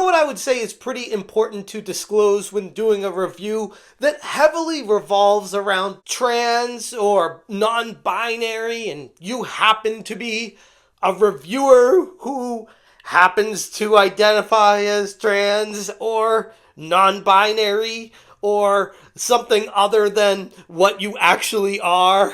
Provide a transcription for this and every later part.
what I would say is pretty important to disclose when doing a review that heavily revolves around trans or non-binary, and you happen to be a reviewer who happens to identify as trans or non-binary or something other than what you actually are,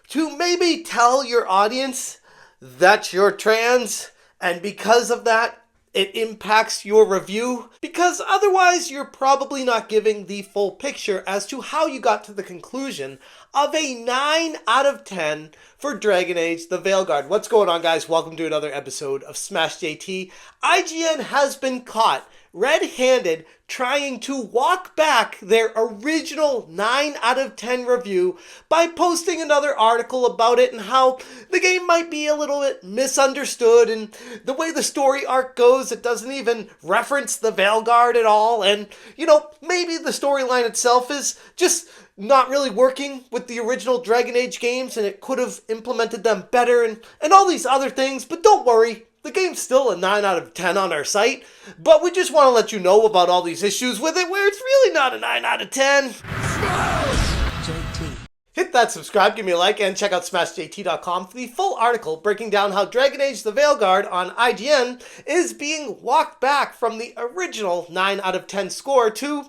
to maybe tell your audience that you're trans, and because of that, it impacts your review, because otherwise you're probably not giving the full picture as to how you got to the conclusion of a 9 out of 10 for Dragon Age the Veilguard. What's going on, guys? Welcome to another episode of Smash JT. IGN has been caught red-handed trying to walk back their original 9 out of 10 review by posting another article about it and how the game might be a little bit misunderstood, and the way the story arc goes, it doesn't even reference the Veilguard at all, and, you know, maybe the storyline itself is just not really working with the original Dragon Age games and it could have implemented them better, and all these other things. But don't worry, the game's still a 9 out of 10 on our site, but we just want to let you know about all these issues with it where it's really not a 9 out of 10. JT. Hit that subscribe, give me a like, and check out SmashJT.com for the full article breaking down how Dragon Age the Veilguard on IGN is being walked back from the original 9 out of 10 score to,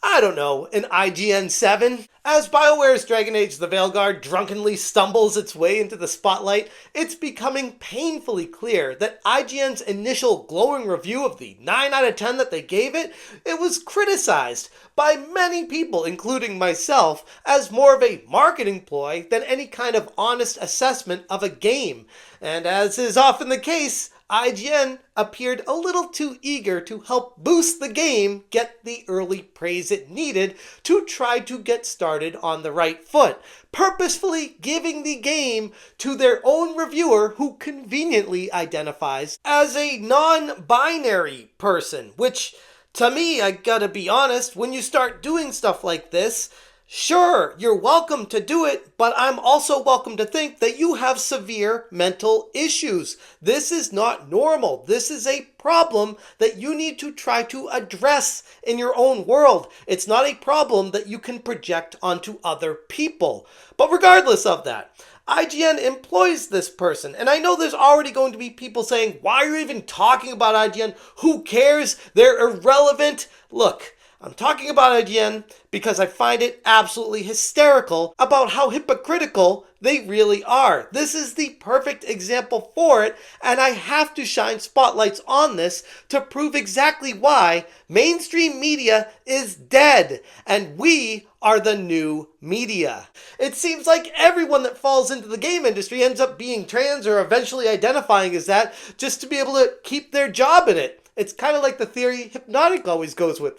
I don't know, an IGN 7. As BioWare's Dragon Age the Veilguard drunkenly stumbles its way into the spotlight, it's becoming painfully clear that IGN's initial glowing review of the 9 out of 10 that they gave it was criticized by many people, including myself, as more of a marketing ploy than any kind of honest assessment of a game. And as is often the case, IGN appeared a little too eager to help boost the game get the early praise it needed to try to get started on the right foot, purposefully giving the game to their own reviewer who conveniently identifies as a non-binary person, which, to me, I gotta be honest, when you start doing stuff like this, sure, you're welcome to do it, but I'm also welcome to think that you have severe mental issues. This is not normal. This is a problem that you need to try to address in your own world. It's not a problem that you can project onto other people. But regardless of that, IGN employs this person, and I know there's already going to be people saying, why are you even talking about IGN? Who cares? They're irrelevant. Look, I'm talking about IGN because I find it absolutely hysterical about how hypocritical they really are. This is the perfect example for it, and I have to shine spotlights on this to prove exactly why mainstream media is dead, and we are the new media. It seems like everyone that falls into the game industry ends up being trans or eventually identifying as that just to be able to keep their job in it. It's kind of like the theory Hypnotic always goes with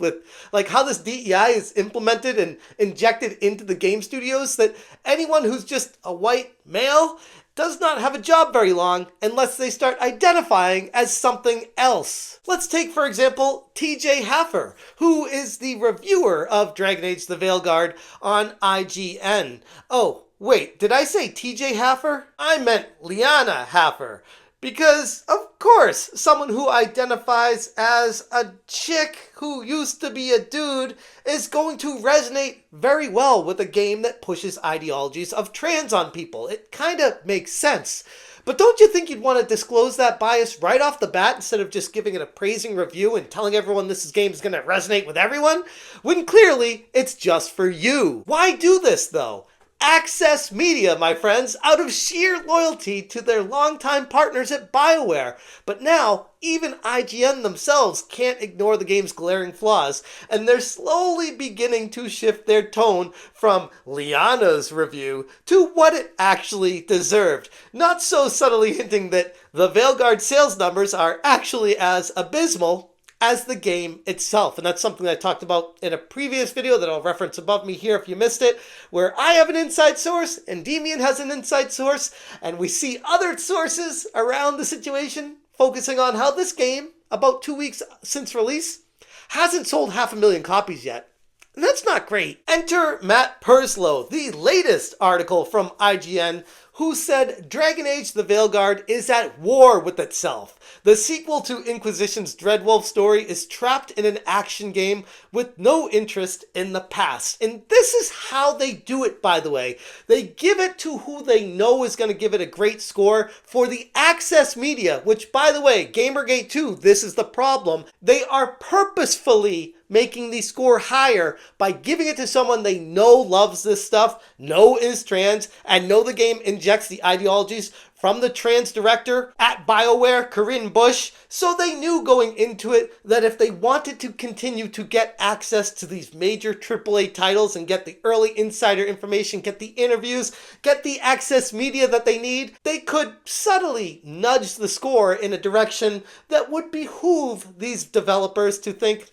like how this DEI is implemented and injected into the game studios, that anyone who's just a white male does not have a job very long unless they start identifying as something else. Let's take, for example, TJ Haffer, who is the reviewer of Dragon Age the Veilguard on IGN. Oh, wait, did I say TJ Haffer? I meant Liana Haffer. Because, of course, someone who identifies as a chick who used to be a dude is going to resonate very well with a game that pushes ideologies of trans on people. It kind of makes sense. But don't you think you'd want to disclose that bias right off the bat instead of just giving it a praising review and telling everyone this game is going to resonate with everyone? When clearly, it's just for you. Why do this, though? Access media, my friends, out of sheer loyalty to their longtime partners at BioWare. But now, even IGN themselves can't ignore the game's glaring flaws, and they're slowly beginning to shift their tone from Liana's review to what it actually deserved. Not so subtly hinting that the Veilguard sales numbers are actually as abysmal as the game itself. And that's something I talked about in a previous video that I'll reference above me here if you missed it, where I have an inside source and Demian has an inside source, and we see other sources around the situation focusing on how this game, about 2 weeks since release, hasn't sold 500,000 copies yet. And that's not great. Enter Matt Purslow, the latest article from IGN, who said Dragon Age the Veilguard is at war with itself. The sequel to Inquisition's Dreadwolf story is trapped in an action game with no interest in the past. And this is how they do it, by the way. They give it to who they know is going to give it a great score for the access media, which, by the way, Gamergate 2, this is the problem. They are purposefully making the score higher by giving it to someone they know loves this stuff, know is trans, and know the game injects the ideologies from the trans director at BioWare, Corinne Bush, so they knew going into it that if they wanted to continue to get access to these major AAA titles and get the early insider information, get the interviews, get the access media that they need, they could subtly nudge the score in a direction that would behoove these developers to think,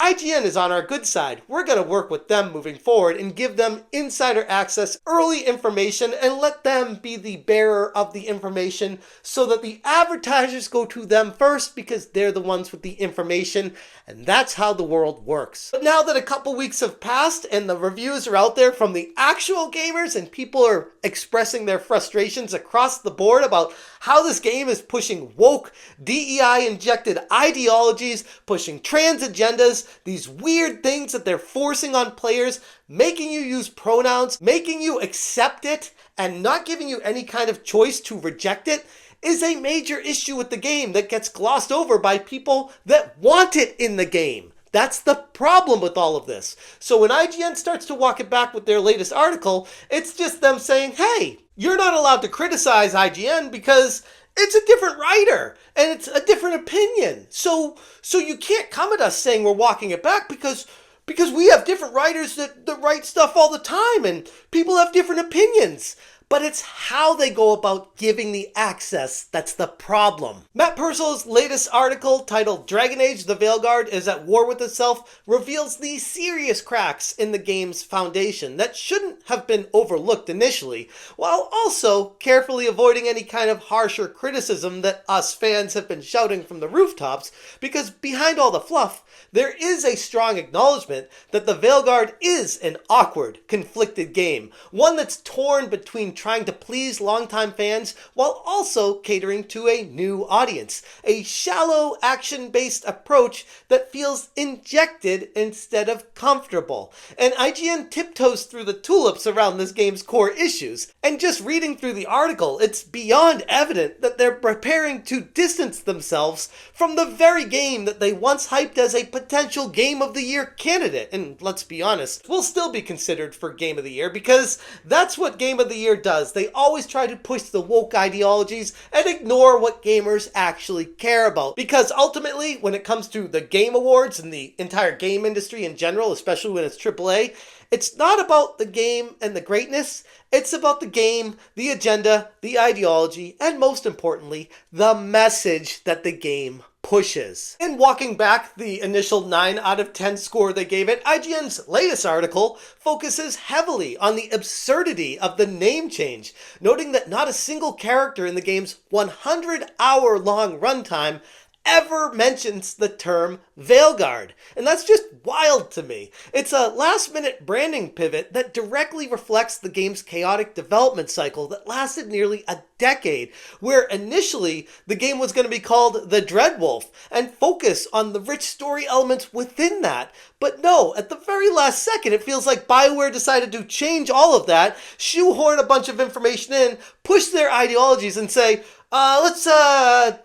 IGN is on our good side. We're going to work with them moving forward and give them insider access, early information, and let them be the bearer of the information so that the advertisers go to them first because they're the ones with the information, and that's how the world works. But now that a couple weeks have passed and the reviews are out there from the actual gamers and people are expressing their frustrations across the board about how this game is pushing woke, DEI-injected ideologies, pushing trans agendas, these weird things that they're forcing on players, making you use pronouns, making you accept it, and not giving you any kind of choice to reject it, is a major issue with the game that gets glossed over by people that want it in the game. That's the problem with all of this. So when IGN starts to walk it back with their latest article, it's just them saying, hey, you're not allowed to criticize IGN because it's a different writer and it's a different opinion. So you can't come at us saying we're walking it back because we have different writers that write stuff all the time and people have different opinions. But it's how they go about giving the access that's the problem. Matt Purcell's latest article, titled Dragon Age the Veilguard is at War with Itself, reveals the serious cracks in the game's foundation that shouldn't have been overlooked initially, while also carefully avoiding any kind of harsher criticism that us fans have been shouting from the rooftops, because behind all the fluff, there is a strong acknowledgement that the Veilguard is an awkward, conflicted game, one that's torn between trying to please longtime fans while also catering to a new audience. A shallow, action-based approach that feels injected instead of comfortable. And IGN tiptoes through the tulips around this game's core issues. And just reading through the article, it's beyond evident that they're preparing to distance themselves from the very game that they once hyped as a potential Game of the Year candidate. And let's be honest, will still be considered for Game of the Year because that's what Game of the Year does. They always try to push the woke ideologies and ignore what gamers actually care about. Because ultimately, when it comes to the Game Awards and the entire game industry in general, especially when it's AAA, it's not about the game and the greatness. It's about the game, the agenda, the ideology, and most importantly, the message that the game pushes. In walking back the initial 9 out of 10 score they gave it, IGN's latest article focuses heavily on the absurdity of the name change, noting that not a single character in the game's 100-hour-long runtime ever mentions the term Veilguard. And that's just wild to me. It's a last-minute branding pivot that directly reflects the game's chaotic development cycle that lasted nearly a decade, where initially the game was going to be called The Dreadwolf and focus on the rich story elements within that. But no, at the very last second, it feels like BioWare decided to change all of that, shoehorn a bunch of information in, push their ideologies and say, let's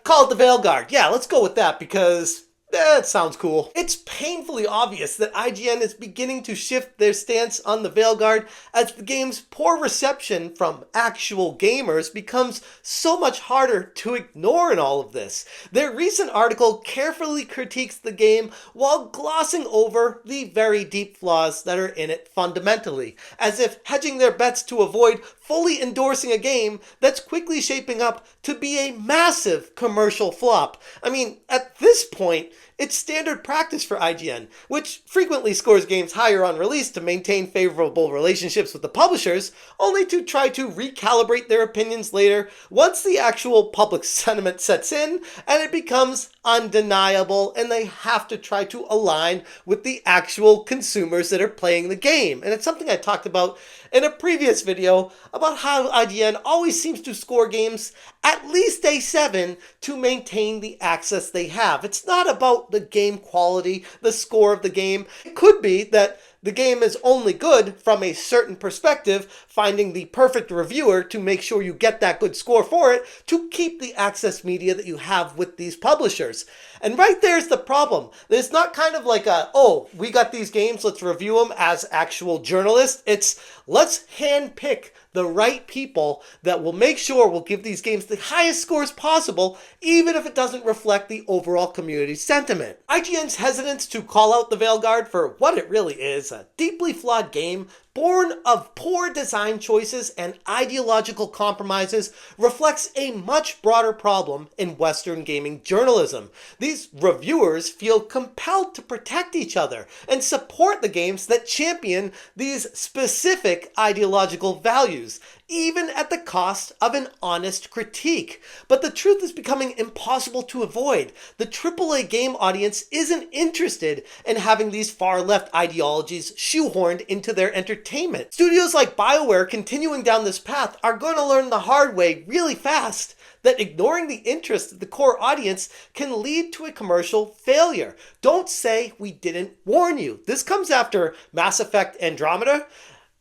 call it the Veilguard. Yeah, let's go with that because that sounds cool. It's painfully obvious that IGN is beginning to shift their stance on the Veilguard as the game's poor reception from actual gamers becomes so much harder to ignore in all of this. Their recent article carefully critiques the game while glossing over the very deep flaws that are in it fundamentally, as if hedging their bets to avoid fully endorsing a game that's quickly shaping up to be a massive commercial flop. I mean, at this point, It's standard practice for IGN, which frequently scores games higher on release to maintain favorable relationships with the publishers, only to try to recalibrate their opinions later once the actual public sentiment sets in and it becomes undeniable and they have to try to align with the actual consumers that are playing the game. And it's something I talked about in a previous video about how IGN always seems to score games at least a 7 to maintain the access they have. It's not about the game quality, the score of the game. It could be that the game is only good from a certain perspective, finding the perfect reviewer to make sure you get that good score for it to keep the access media that you have with these publishers. And right there's the problem. It's not kind of like oh, we got these games, let's review them as actual journalists. It's let's handpick the right people that will make sure we'll give these games the highest scores possible, even if it doesn't reflect the overall community sentiment. IGN's hesitance to call out the Veilguard for what it really is, a deeply flawed game born of poor design choices and ideological compromises, reflects a much broader problem in Western gaming journalism. These reviewers feel compelled to protect each other and support the games that champion these specific ideological values, even at the cost of an honest critique. But the truth is becoming impossible to avoid. The AAA game audience isn't interested in having these far-left ideologies shoehorned into their entertainment. Studios like BioWare continuing down this path are going to learn the hard way really fast that ignoring the interest of the core audience can lead to a commercial failure. Don't say we didn't warn you. This comes after Mass Effect Andromeda,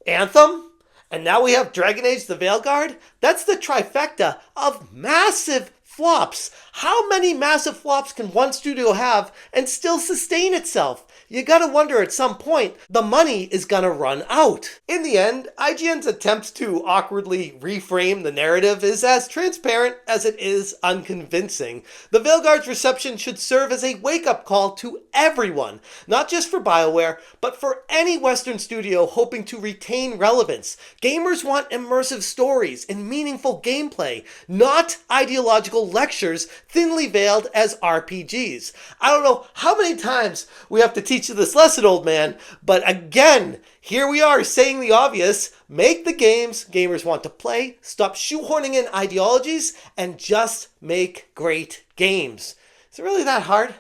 Anthem, and now we have Dragon Age the Veilguard. That's the trifecta of massive flops. How many massive flops can one studio have and still sustain itself? You gotta wonder at some point, the money is gonna run out. In the end, IGN's attempt to awkwardly reframe the narrative is as transparent as it is unconvincing. The Veilguard's reception should serve as a wake-up call to everyone, not just for BioWare, but for any Western studio hoping to retain relevance. Gamers want immersive stories and meaningful gameplay, not ideological lectures thinly veiled as RPGs. I don't know how many times we have to teach you this lesson, old man, but again, here we are saying the obvious. Make the games gamers want to play, stop shoehorning in ideologies, and just make great games. Is it really that hard?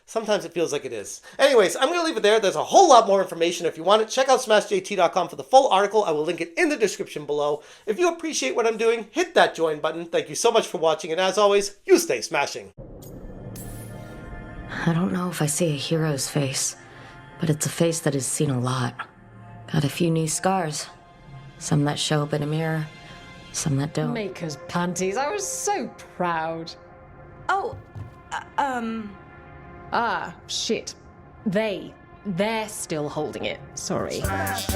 Sometimes it feels like it is. Anyways, I'm going to leave it there. There's a whole lot more information if you want it. Check out smashjt.com for the full article. I will link it in the description below. If you appreciate what I'm doing, hit that join button. Thank you so much for watching, and as always, you stay smashing. I don't know if I see a hero's face, but it's a face that is seen a lot. Got a few knee scars. Some that show up in a mirror, some that don't. Maker's panties. I was so proud. Oh, Ah, shit. They're still holding it. Sorry. Smash